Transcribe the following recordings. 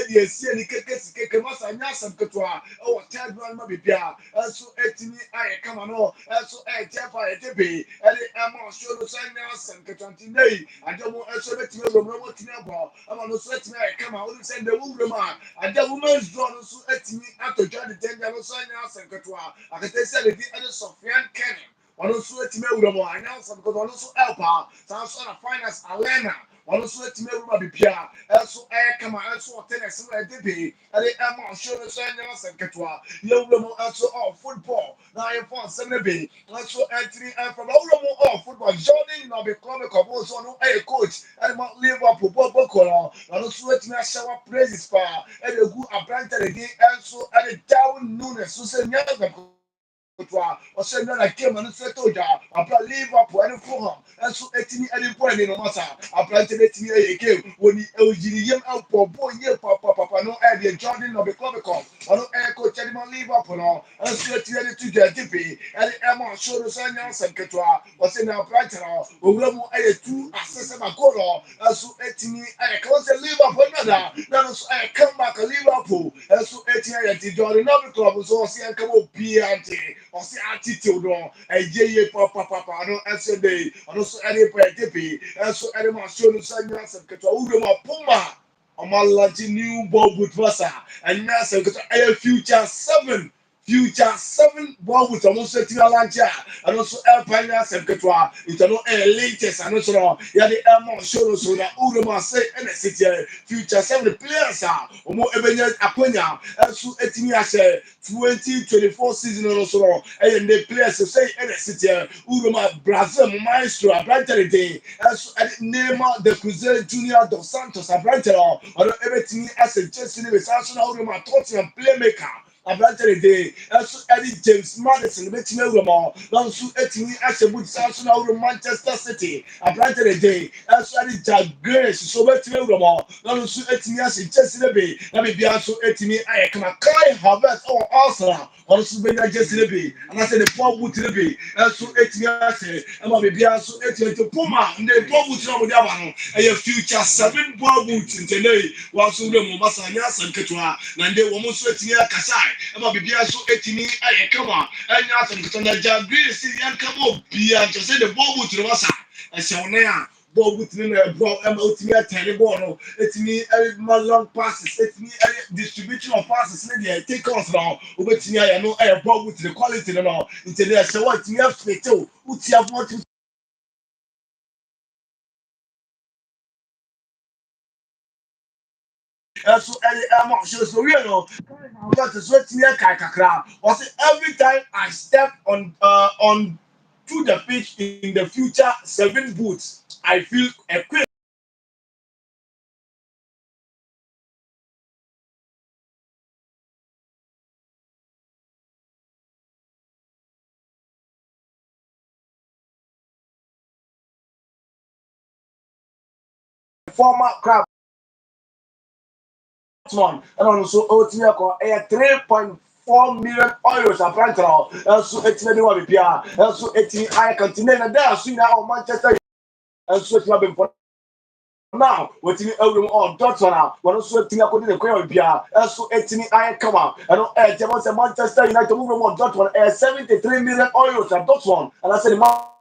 the sea keke masa nyasam ketwa o third one ma bibia so etimi aye kama no so tepa etebe ele ama show no so nyasam ketwa ntinei ademo so betimi ewro mo timi abo ama no so etimi aye kama o say the wuro ma ademo men's draw no so etimi atodwa de danger no so nyasam ketwa akete say the ede Sofian Kenny one also etimi ewro mo anyasam because one also help so na finance Alena one also etimi ewro bibia so kama so tennis we debe ele ama show no so nyasam ketwa yewro also of football now you for 7 also entry and from all of football Jordan now be club so no coach and Liverpool Bokola and also etimi shower praises for and the good apprentice again also and down Nunes so say nyasam or send that I came and said to ya, apply Liverpool and Fulham, and so 18 any point in the matter. Apply to let me again when the LGDM out for boy, papa, no idea, Jordan or the club, or no air coach animal Liverpool, and so to get Dippy, and Emma show the sign out and Ketua, or send our brighter, or will more a 2 assess a goal, and so 18 I close the Liverpool another, then I come back a Liverpool, and so 18 Jordan, another club, so see I come up BNT. Ɔsi attitude no ɛyeye papa no ɛsɛ de ɔno so ɛde pɛ tepe ɛso ɛde ma show no sɛ nyɛ asɛm ketewa wura mu apoma ɔmo new ball boot masa ɛnyɛ asɛm ketewa ɛyɛ future 7 ball boot ɔmo so etiri alanche a ɛno so ɛpa nyɛ asɛm ketewa ntɛno ɛyɛ latest ɛno so no yɛde ɛma show no so na wura mu ase ɛna ɛsɛ future 7 players a ɔmo ɛbɛnya akonya ɛso etimi ahyɛ 2024 season no so no ɛyɛ the players say ɛna ɛsɛ wura Brazil maestro abrante de ɛso Neymar de Cruzeiro Junior dos Santos abrante ɔno ɛbɛtumi asɛ Chelsea ne bɛsa so na wura mu Tottenham playmaker abrante de ɛso ɛde James Maddison bɛtumi awura mu na nso ɛtumi ahyɛ boot sa so na wura Manchester City abrante de ɛso ɛde Jack Grealish so bɛtumi awura mu na nso ɛtumi ahyɛ Chelsea ne bi na bibia so ɛtumi ayɛ kama Kai Havertz ɔwɔ Arsenal ɔno nso bɛnya Chelsea ne bi anasɛ ne Paul boot ne bi ɛso ɛtumi ahyɛ ɛma bibia so ɛtumi to Puma ne Paul boot na ɔmo de aba no ɛyɛ future 7 Paul boot ntɛnɛ wɔn so wura mu masa nyɛ asɛm ketewa na nde wɔn nso ɛtumi akasa ɛma bibia so etimi ayɛ kama ɛnya asɛm ketewa na Jack Grealish yɛn kama obia nkyɛn sɛ the ball boot no masa ɛhyɛ wɔn nan a ball boot no na ɛbɔ ɛma otimi atɛne ball no etimi ɛma long passes etimi distribution of passes ne deɛ take off na obetimi ayɛ no ɛyɛ ball boot the quality no no nti ne ɛhyɛ wɔn etimi afete o utia bɔ ti so I'm sure so you know what is what me kakra was every time I step on to the pitch in the future 7 boots I feel equipped former crowd one and also OTM 3.4 million euros apparently so etime de wa bia so etime I continue na there so na on Manchester so etime be now wetimi awurum on Dortmund na wono so etimi akodi ne koya bia so etimi I come out and jemo say Manchester United awurum on Dortmund 73 million euros at Dortmund and I say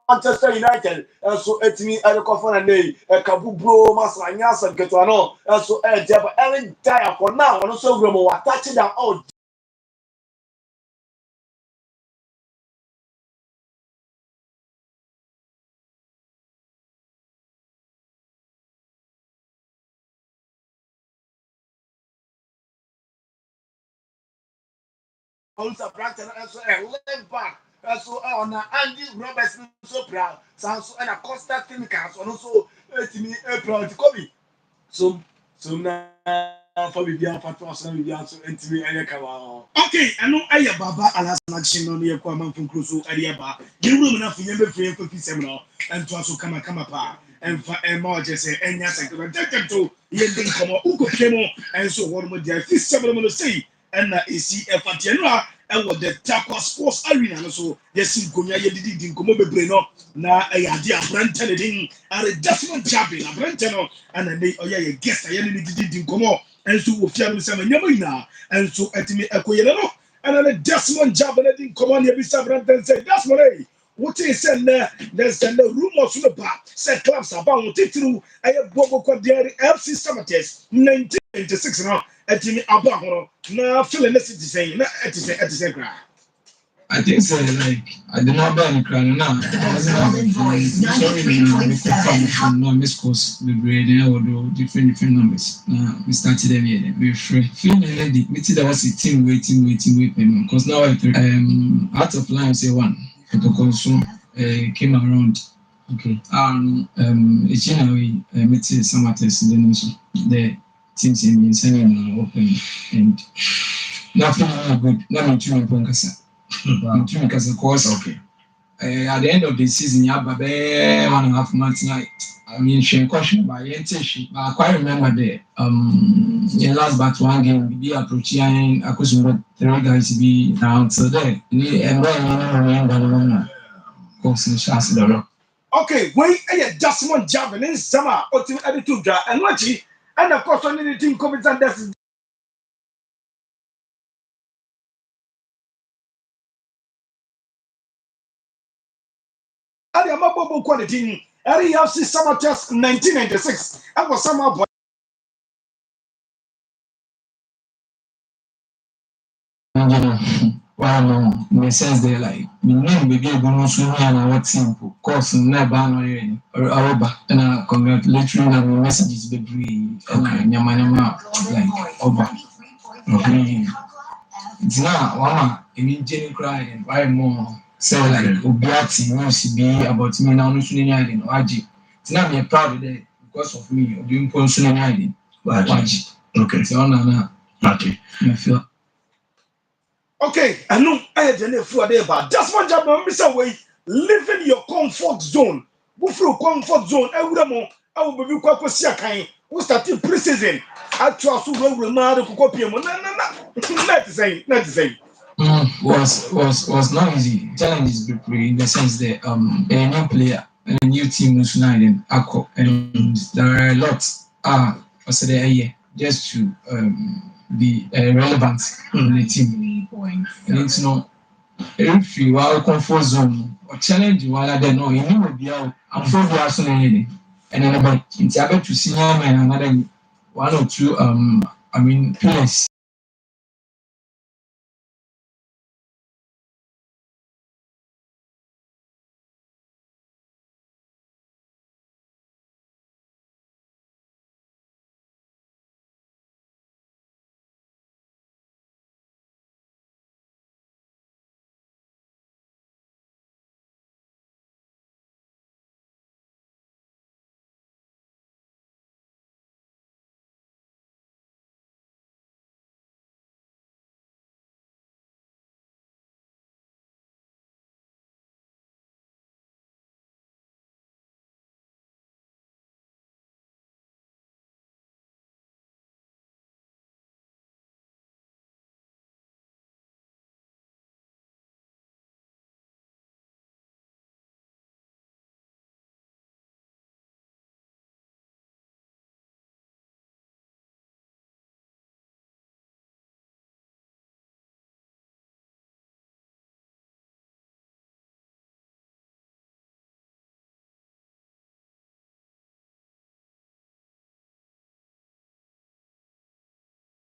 Manchester United so etimi rekofo na nei kabubro masa nyasa keto no so jeba Ellen Dyer for now wono so awurum wa touch down out also practice so left back so on Andy Robertson so proud so and a Costa Clinicals on also etimi proud Kobe so na for bibia fatwa so bibia so etimi ayeka okay eno aye baba alasana chin no ye kwa manfo kroso aye ba girum na funye be funye kofi sem no ento aso kama pa emfa ema oje se enya sekere teteto ye din komo ukofie mo enso won mo dia fi sem no sei ena esi efate no a ewo the Takwa Sports Arena no so yesi nkonya ye didi din komo bebre no na aye ade abrante ne din are Desmond Chappell abrante no ana ne oye ye guest aye ne didi din komo and so we fear some Yamina, and so at me a Koyano, and a Desmond job and I didn't come on here beside and say, that's what I. What is said there? There's a rumor to the back. Said clubs about it through. I have Bobo Quadiari FC Summertest 1996 now. At me about now feeling the city saying, at the same cry. I think so. Like I did not buy any crown now. Sorry, no miss course. We grade or do different numbers. We started them here. We feeling ready. We see there was a team waiting. Because now out of line say one. To consume came around. Okay. It's we met some artists then also the teams in sending open and nothing good. Nothing to Ponkasa. Because of course. Okay. At the end of the season, you have 1.5 months now. I mean, she question by but I quite remember the last but one game we be approaching Akusumbo 3 guys to be down so there. Okay, wait, just one job and in summer or to add to that and watch it, and of course on anything comments and that's I am a quality. I have seen summer test 1996. I was summer boy. Well, in the sense they like maybe a bonus and what simple course never and congratulatory and messages baby and Yamanyama like Oba. Okay. It's now one immediately crying why more say like Obiati wants to be about me now no Waji. It's not me proud of that because of me doing Ponsunin hiding. Waji. Okay. So now okay. I feel Okay, I know I had a for there, but just one job, Mr. Way, living your comfort zone. Who through comfort zone, I will be quite kind. We started pre-season. I trust you will remind the copy. No, not the same. Was not easy. Challenges be in the sense that a new player, a new team was united, and there are a lot. I said a year just to be relevant in the team. And it's not if you are comfort zone or challenge while I don't know, you will be out. I'm for the arson anything. And then about it's able to see him and another 1 or 2 players